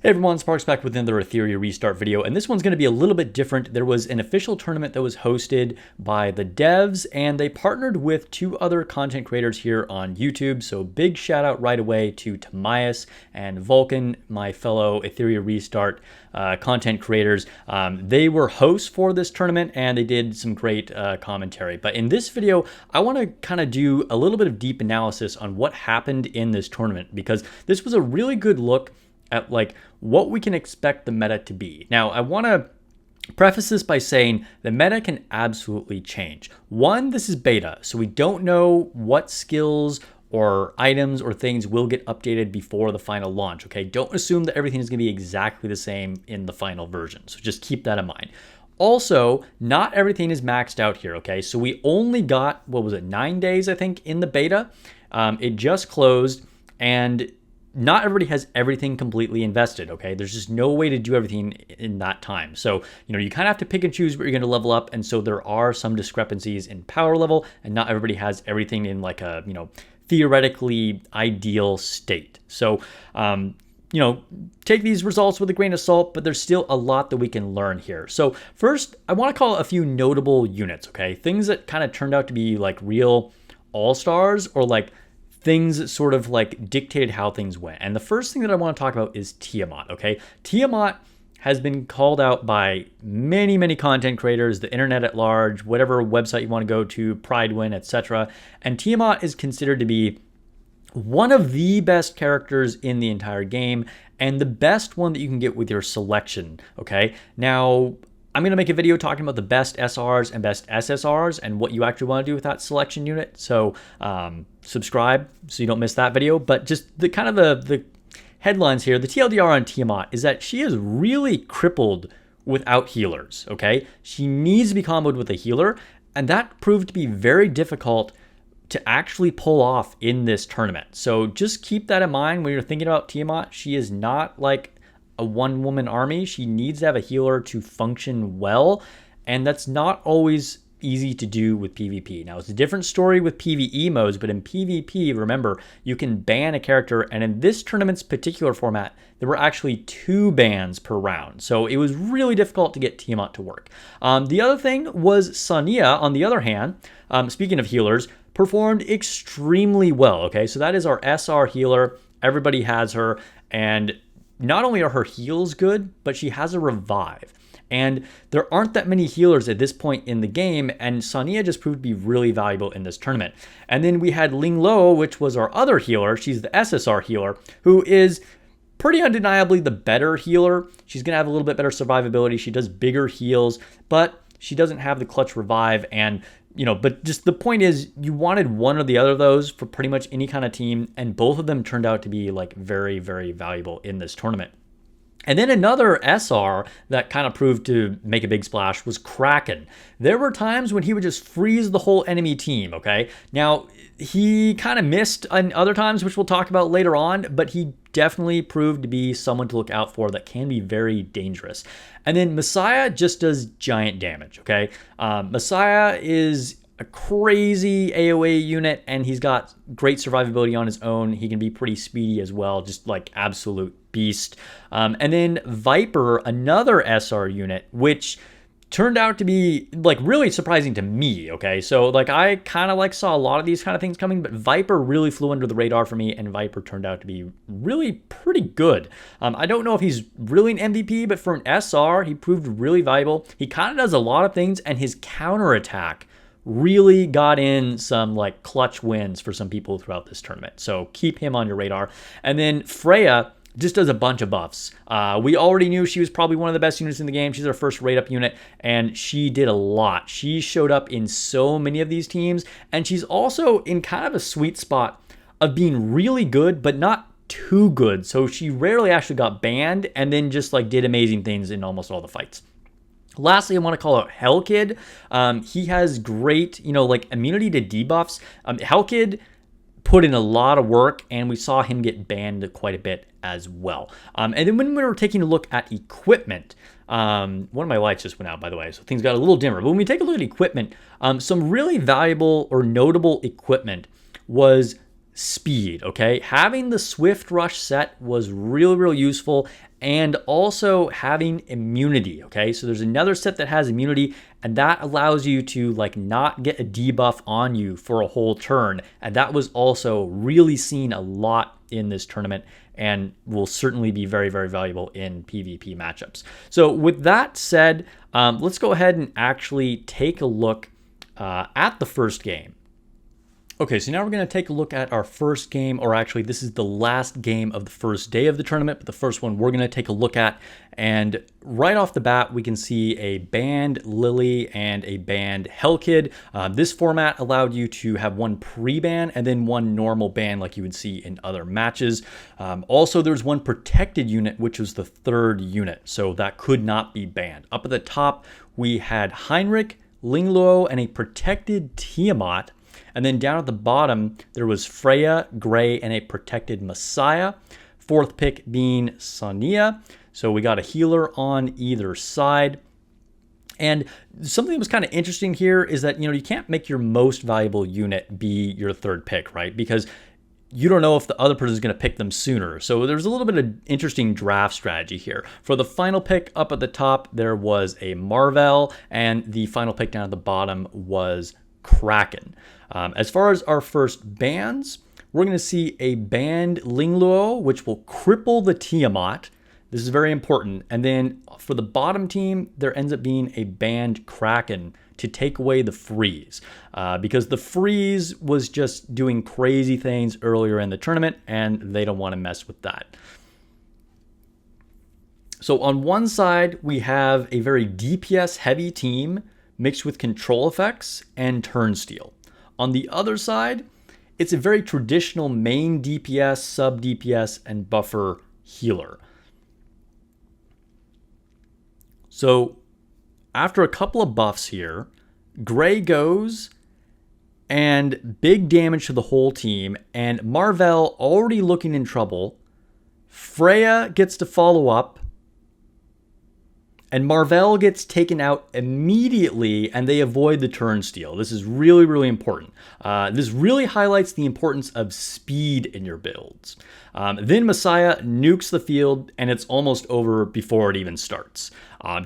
Hey everyone, Sparks back with another Etheria Restart video, and this one's going to be a little bit different. There was an official tournament that was hosted by the devs, and they partnered with two other content creators here on YouTube, so big shout out right away to Tamias and Vulcan, my fellow Etheria Restart content creators. They were hosts for this tournament, and they did some great commentary. But in this video, I want to kind of do a little bit of deep analysis on what happened in this tournament, because this was a really good look at like what we can expect the meta to be. Now, I want to preface this by saying the meta can absolutely change. One, this is beta, so we don't know what skills or items or things will get updated before the final launch, okay? Don't assume that everything is going to be exactly the same in the final version, so just keep that in mind. Also, not everything is maxed out here, okay? So we only got, 9 days, I think, in the beta. It just closed, and not everybody has everything completely invested, okay? There's just no way to do everything in that time. So, you kind of have to pick and choose what you're going to level up. And so there are some discrepancies in power level, and not everybody has everything in like a, theoretically ideal state. So, take these results with a grain of salt, but there's still a lot that we can learn here. So first, I want to call a few notable units, okay? Things that kind of turned out to be like real all-stars, or like things that sort of like dictated how things went. And the first thing that I want to talk about is Tiamat, okay? Tiamat has been called out by many, many content creators, the internet at large, whatever website you want to go to, Pridewin, etc. And Tiamat is considered to be one of the best characters in the entire game, and the best one that you can get with your selection, okay? Now, I'm going to make a video talking about the best SRs and best SSRs and what you actually want to do with that selection unit. So subscribe so you don't miss that video. But just the kind of the headlines here, the TLDR on Tiamat is that she is really crippled without healers, okay? She needs to be comboed with a healer, and that proved to be very difficult to actually pull off in this tournament. So just keep that in mind when you're thinking about Tiamat. She is not like a one-woman army. She needs to have a healer to function well, and that's not always easy to do with PvP. Now, it's a different story with PvE modes, but in PvP, remember, you can ban a character, and in this tournament's particular format, there were actually 2 bans per round, so it was really difficult to get Tiamat to work. The other thing was Sania, on the other hand, speaking of healers, performed extremely well, okay? So that is our SR healer. Everybody has her, and not only are her heals good, but she has a revive. And there aren't that many healers at this point in the game, and Sania just proved to be really valuable in this tournament. And then we had Ling Lo, which was our other healer. She's the SSR healer, who is pretty undeniably the better healer. She's going to have a little bit better survivability. She does bigger heals, but she doesn't have the clutch revive. And but just the point is, you wanted one or the other of those for pretty much any kind of team, and both of them turned out to be like very, very valuable in this tournament. And then another SR that kind of proved to make a big splash was Kraken. There were times when he would just freeze the whole enemy team, okay? Now, he kind of missed on other times, which we'll talk about later on, but he definitely proved to be someone to look out for that can be very dangerous. And then Messiah just does giant damage, okay? Messiah is a crazy AoE unit, and he's got great survivability on his own. He can be pretty speedy as well, just like absolute beast. And then Viper, another SR unit, which turned out to be like really surprising to me, okay? So like I kind of like saw a lot of these kind of things coming, but Viper really flew under the radar for me, and Viper turned out to be really pretty good. I don't know if he's really an MVP, but for an SR, he proved really valuable. He kind of does a lot of things, and his counterattack really got in some like clutch wins for some people throughout this tournament. So keep him on your radar. And then Freya just does a bunch of buffs. We already knew she was probably one of the best units in the game. She's our first rate-up unit, and she did a lot. She showed up in so many of these teams, and she's also in kind of a sweet spot of being really good, but not too good. So she rarely actually got banned, and then just like did amazing things in almost all the fights. Lastly, I want to call out Hellkid. He has great, like immunity to debuffs. Hellkid put in a lot of work, and we saw him get banned quite a bit as well. And then when we were taking a look at equipment, one of my lights just went out, by the way, so things got a little dimmer. But when we take a look at equipment, some really valuable or notable equipment was speed, okay? Having the Swift Rush set was really, really useful, and also having immunity, okay? So there's another set that has immunity, and that allows you to like not get a debuff on you for a whole turn. And that was also really seen a lot in this tournament and will certainly be very, very valuable in PvP matchups. So with that said, let's go ahead and actually take a look at the first game. Okay, so now we're going to take a look at our first game, or actually this is the last game of the first day of the tournament, but the first one we're going to take a look at. And right off the bat, we can see a banned Lily and a banned Hellkid. This format allowed you to have one pre-ban and then one normal ban like you would see in other matches. Also, there's one protected unit, which was the third unit, so that could not be banned. Up at the top, we had Heinrich, Lingluo, and a protected Tiamat. And then down at the bottom, there was Freya, Gray, and a protected Messiah. Fourth pick being Sonia. So we got a healer on either side. And something that was kind of interesting here is that, you can't make your most valuable unit be your third pick, right? Because you don't know if the other person is going to pick them sooner. So there's a little bit of interesting draft strategy here. For the final pick up at the top, there was a Marvel, and the final pick down at the bottom was Kraken. As far as our first bans, we're going to see a banned Lingluo, which will cripple the Tiamat. This is very important. And then for the bottom team, there ends up being a banned Kraken to take away the freeze, because the freeze was just doing crazy things earlier in the tournament, and they don't want to mess with that. So on one side, we have a very DPS heavy team mixed with control effects and turnstile. On the other side, it's a very traditional main DPS, sub DPS, and buffer healer. So after a couple of buffs here, Gray goes and big damage to the whole team, and Marvel already looking in trouble. Freya gets to follow up, and Marvel gets taken out immediately, and they avoid the turnstile. This is really, really important. This really highlights the importance of speed in your builds. Then Messiah nukes the field, and it's almost over before it even starts.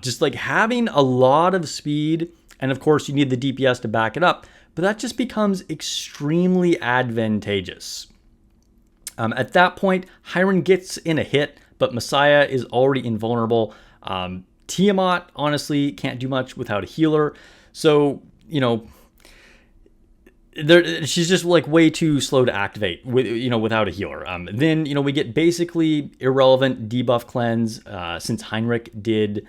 Just like having a lot of speed, and of course you need the DPS to back it up, but that just becomes extremely advantageous. At that point, Hiron gets in a hit, but Messiah is already invulnerable. Tiamat, honestly, can't do much without a healer. So, she's just like way too slow to activate without a healer. Then, we get basically irrelevant debuff cleanse, since Heinrich did,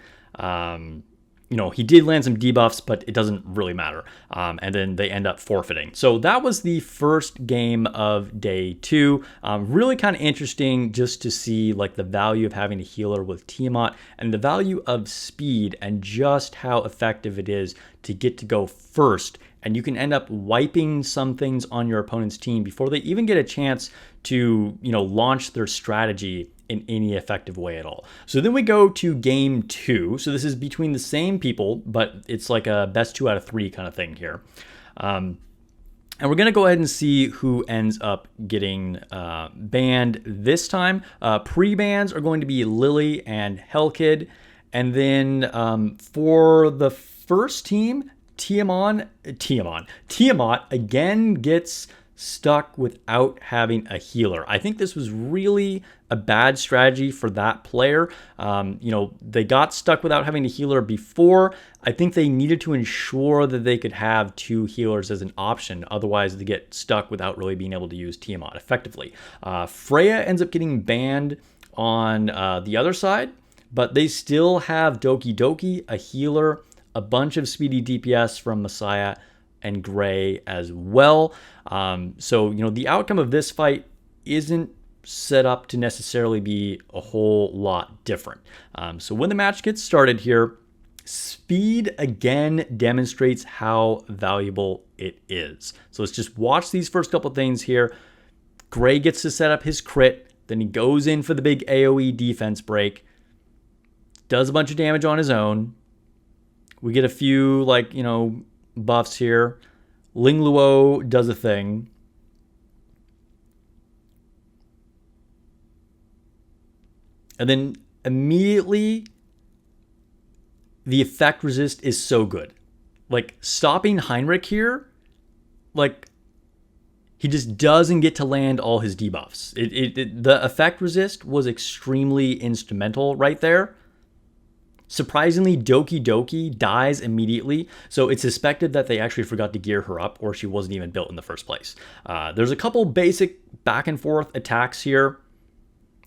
he did land some debuffs, but it doesn't really matter. And then they end up forfeiting. So that was the first game of day 2. Really kind of interesting just to see like the value of having a healer with Tiamat and the value of speed and just how effective it is to get to go first. And you can end up wiping some things on your opponent's team before they even get a chance to, launch their strategy in any effective way at all. So then we go to game 2. So this is between the same people, but it's like a best 2 out of 3 kind of thing here. And we're going to go ahead and see who ends up getting banned this time. Pre-bans are going to be Lily and Hellkid. And then for the first team, Tiamat again gets stuck without having a healer. I think this was really a bad strategy for that player. They got stuck without having a healer before. I think they needed to ensure that they could have 2 healers as an option. Otherwise, they get stuck without really being able to use Tiamat effectively. Freya ends up getting banned on the other side, but they still have Doki Doki, a healer, a bunch of speedy DPS from Messiah and Gray as well. So, the outcome of this fight isn't set up to necessarily be a whole lot different. So when the match gets started here, speed again demonstrates how valuable it is. So let's just watch these first couple things here. Gray gets to set up his crit, then he goes in for the big AoE defense break, does a bunch of damage on his own. We get a few, buffs here. Lingluo does a thing. And then immediately the effect resist is so good. Like stopping Heinrich here, like he just doesn't get to land all his debuffs. The effect resist was extremely instrumental right there. Surprisingly, Doki Doki dies immediately, so it's suspected that they actually forgot to gear her up or she wasn't even built in the first place. There's a couple basic back and forth attacks here,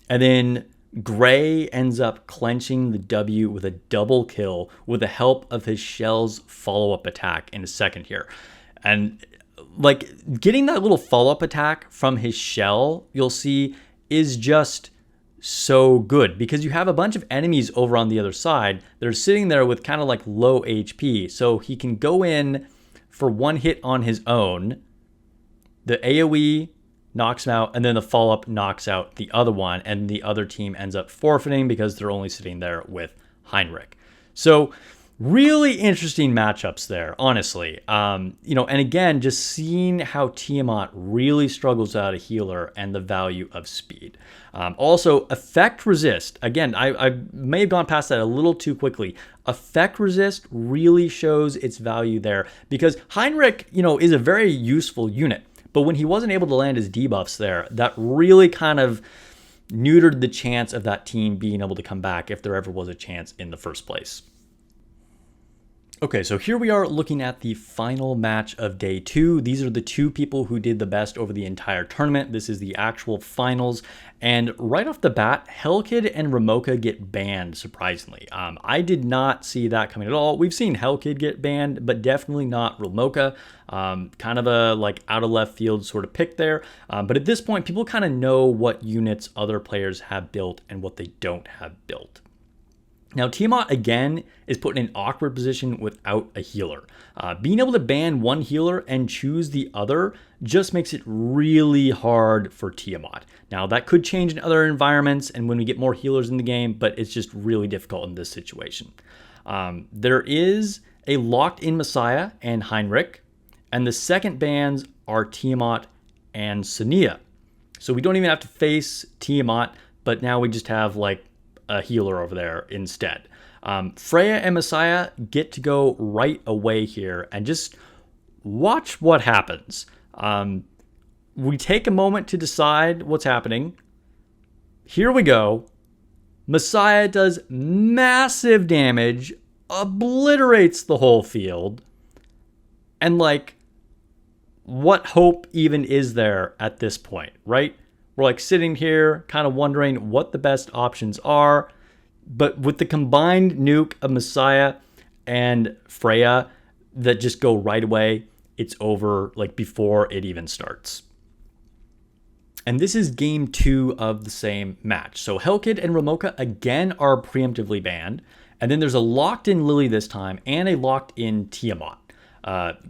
and then Gray ends up clenching the W with a double kill with the help of his Shell's follow-up attack in a second here. And like getting that little follow-up attack from his Shell, you'll see, is just so good because you have a bunch of enemies over on the other side that are sitting there with kind of like low HP. So he can go in for one hit on his own. The AoE knocks him out, and then the follow-up knocks out the other one, and the other team ends up forfeiting because they're only sitting there with Heinrich. So really interesting matchups there, honestly. And again, just seeing how Tiamat really struggles out a healer and the value of speed. Also, effect resist. Again, I may have gone past that a little too quickly. Effect resist really shows its value there because Heinrich, is a very useful unit. But when he wasn't able to land his debuffs there, that really kind of neutered the chance of that team being able to come back if there ever was a chance in the first place. Okay, so here we are looking at the final match of day 2. These are the two people who did the best over the entire tournament. This is the actual finals. And right off the bat, Hellkid and Ramoka get banned, surprisingly. I did not see that coming at all. We've seen Hellkid get banned, but definitely not Ramoka. Kind of a like out of left field sort of pick there. But at this point, people kind of know what units other players have built and what they don't have built. Now, Tiamat, again, is put in an awkward position without a healer. Being able to ban one healer and choose the other just makes it really hard for Tiamat. Now, that could change in other environments and when we get more healers in the game, but it's just really difficult in this situation. There is a locked-in Messiah and Heinrich, and the second bans are Tiamat and Sania. So we don't even have to face Tiamat, but now we just have, like, a healer over there instead. Freya and Messiah get to go right away here and just watch what happens. We take a moment to decide what's happening. Here we go. Messiah does massive damage, obliterates the whole field, and like, what hope even is there at this point, right? We're like sitting here kind of wondering what the best options are. But with the combined nuke of Messiah and Freya that just go right away, it's over like before it even starts. And this is game 2 of the same match. So Hellkid and Ramoka again are preemptively banned. And then there's a locked-in Lily this time and a locked-in Tiamat.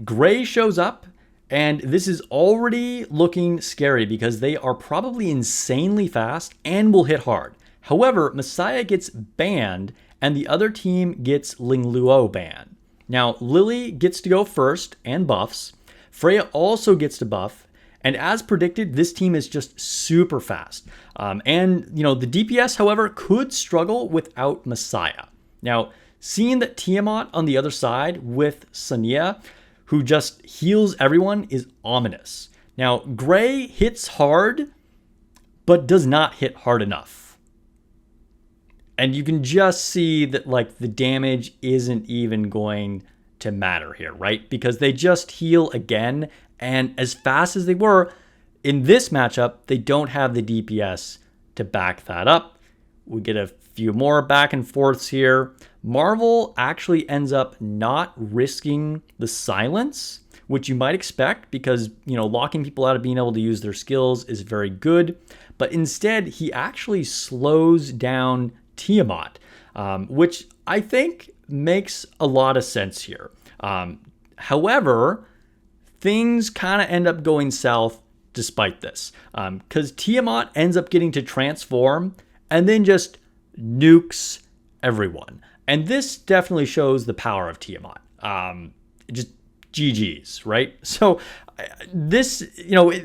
Gray shows up. And this is already looking scary because they are probably insanely fast and will hit hard. However, Messiah gets banned and the other team gets Ling Luo banned. Now, Lily gets to go first and buffs. Freya also gets to buff. And as predicted, this team is just super fast. And the DPS, however, could struggle without Messiah. Now, seeing that Tiamat on the other side with Sania, who just heals everyone, is ominous. Now, Gray hits hard, but does not hit hard enough. And you can just see that like the damage isn't even going to matter here, right? Because they just heal again, and as fast as they were, in this matchup, they don't have the DPS to back that up. We get a few more back and forths here. Marvel actually ends up not risking the silence, which you might expect because, locking people out of being able to use their skills is very good. But instead, he actually slows down Tiamat, which I think makes a lot of sense here. However, things kind of end up going south despite this, because Tiamat ends up getting to transform and then just nukes everyone. And this definitely shows the power of Tiamat. Just GG's, right? So this,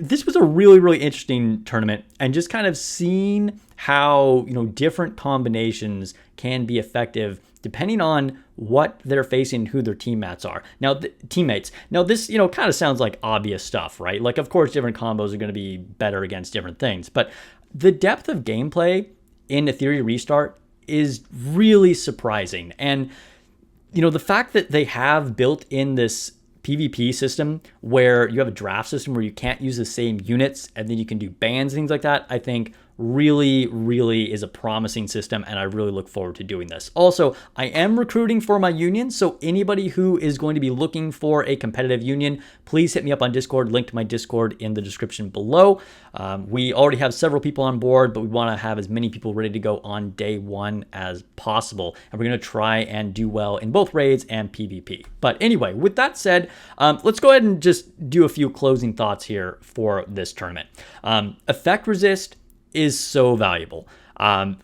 this was a really, really interesting tournament, and just kind of seeing how, different combinations can be effective depending on what they're facing, who their teammates are. Now, teammates. Now, this, kind of sounds like obvious stuff, right? Like, of course, different combos are going to be better against different things, but the depth of gameplay in Etheria Restart is really surprising. And, the fact that they have built in this PvP system where you have a draft system where you can't use the same units and then you can do bans and things like that, I think really, really is a promising system, and I really look forward to doing this. Also, I am recruiting for my union, so anybody who is going to be looking for a competitive union, please hit me up on Discord. Link to my Discord in the description below. We already have several people on board, but we want to have as many people ready to go on day one as possible, and we're going to try and do well in both raids and PvP. But anyway, with that said, let's go ahead and just do a few closing thoughts here for this tournament. Effect resist is so valuable.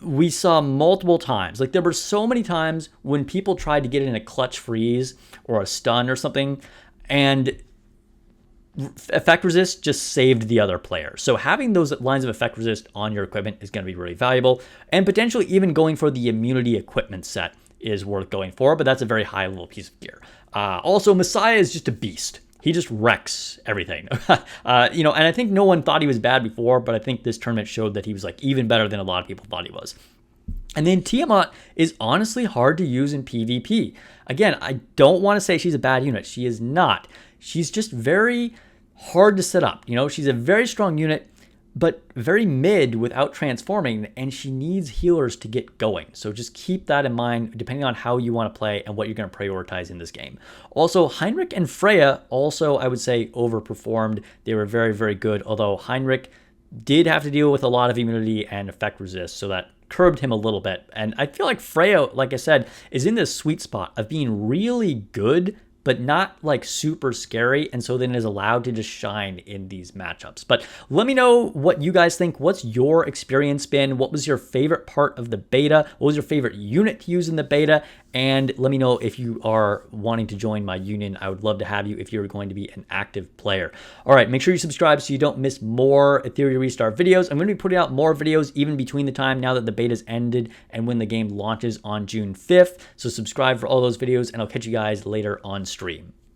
We saw multiple times, like there were so many times when people tried to get in a clutch freeze or a stun or something, and effect resist just saved the other player. So having those lines of effect resist on your equipment is going to be really valuable, and potentially even going for the immunity equipment set is worth going for, but that's a very high level piece of gear. Also, Messiah is just a beast. He just wrecks everything. And I think no one thought he was bad before, but I think this tournament showed that he was like even better than a lot of people thought he was. And then Tiamat is honestly hard to use in PvP. Again, I don't want to say she's a bad unit. She is not. She's just very hard to set up. She's a very strong unit, but very mid without transforming, and she needs healers to get going. So just keep that in mind, depending on how you want to play and what you're going to prioritize in this game. Also, Heinrich and Freya also, I would say, overperformed. They were very, very good, although Heinrich did have to deal with a lot of immunity and effect resist, so that curbed him a little bit. And I feel like Freya, like I said, is in this sweet spot of being really good, but not like super scary, and so then is allowed to just shine in these matchups. But let me know what you guys think. What's your experience been? What was your favorite part of the beta? What was your favorite unit to use in the beta? And let me know if you are wanting to join my union. I would love to have you if you're going to be an active player. All right, make sure you subscribe so you don't miss more Etheria Restart videos. I'm going to be putting out more videos even between the time now that the beta's ended and when the game launches on June 5th. So subscribe for all those videos, and I'll catch you guys later on stream.